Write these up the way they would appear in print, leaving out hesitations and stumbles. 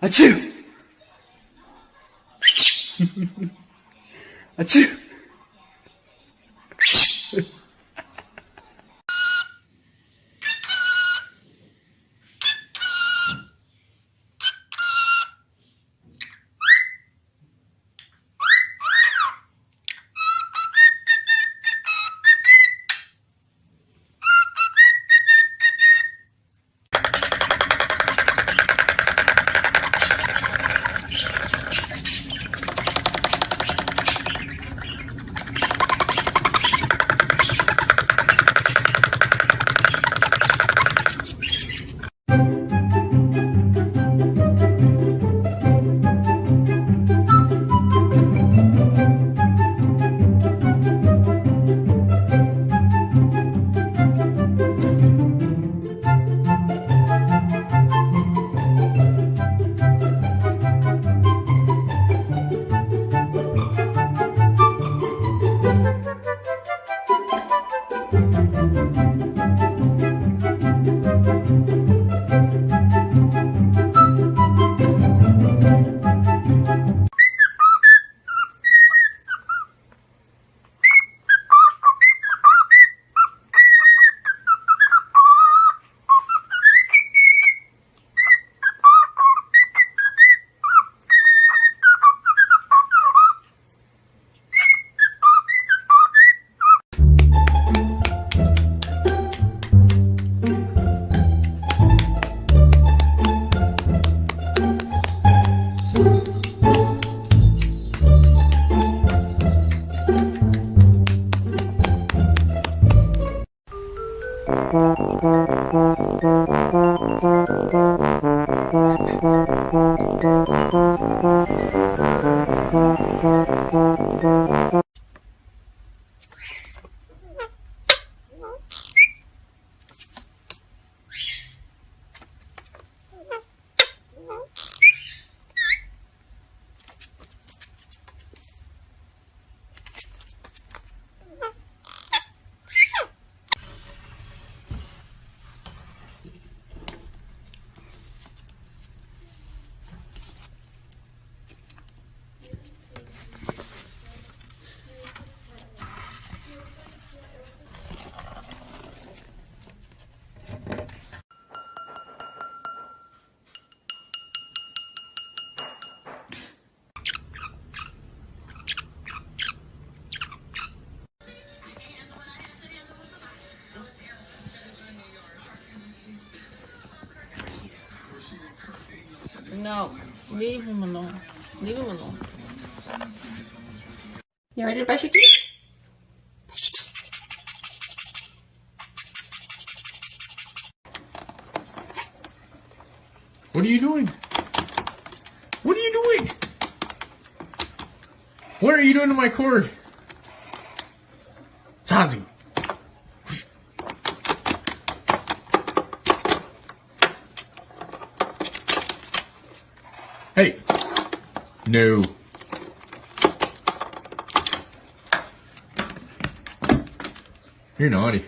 Achoo! Achoo! No, leave him alone. Leave him alone. You ready to brush your teeth? What are you doing? What are you doing? What are you doing to my cord? Sazi. Hey. No. You're naughty.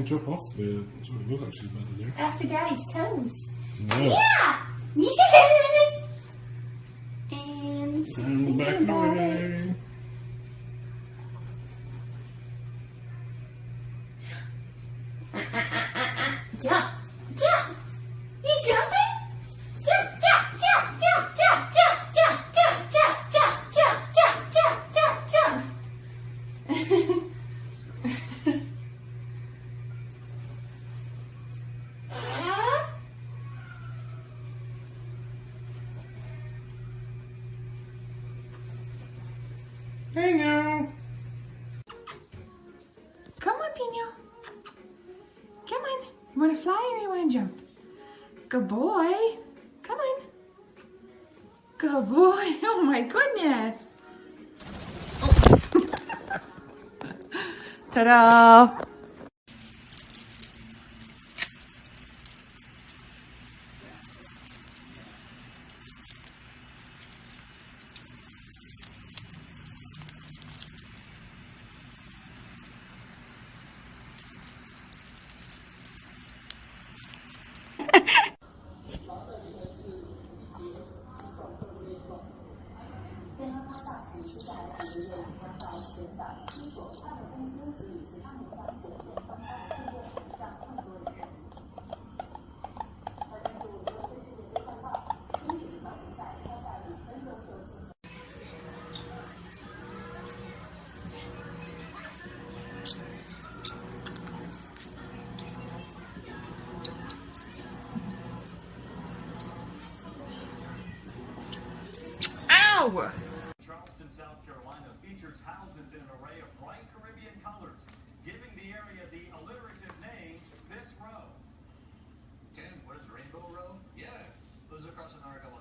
drop off. That's what it was actually about to do. After Daddy's toes. No. Yeah! Yes! And And back thinking about it. away. Jump! Jump! You jumping? Jump, jump, jump, jump, jump, jump, jump, jump, jump, jump, jump, jump, jump, jump, jump. Hey now. Come on, Pino. Come on. You want to fly or you want to jump? Good boy. Come on. Good boy. Oh my goodness. Oh. Ta-da. Ow! Charleston, South Carolina features houses in an array of bright Caribbean colors, giving the area the alliterative name This Row. Tim, what is Rainbow Row? Yes, lives across America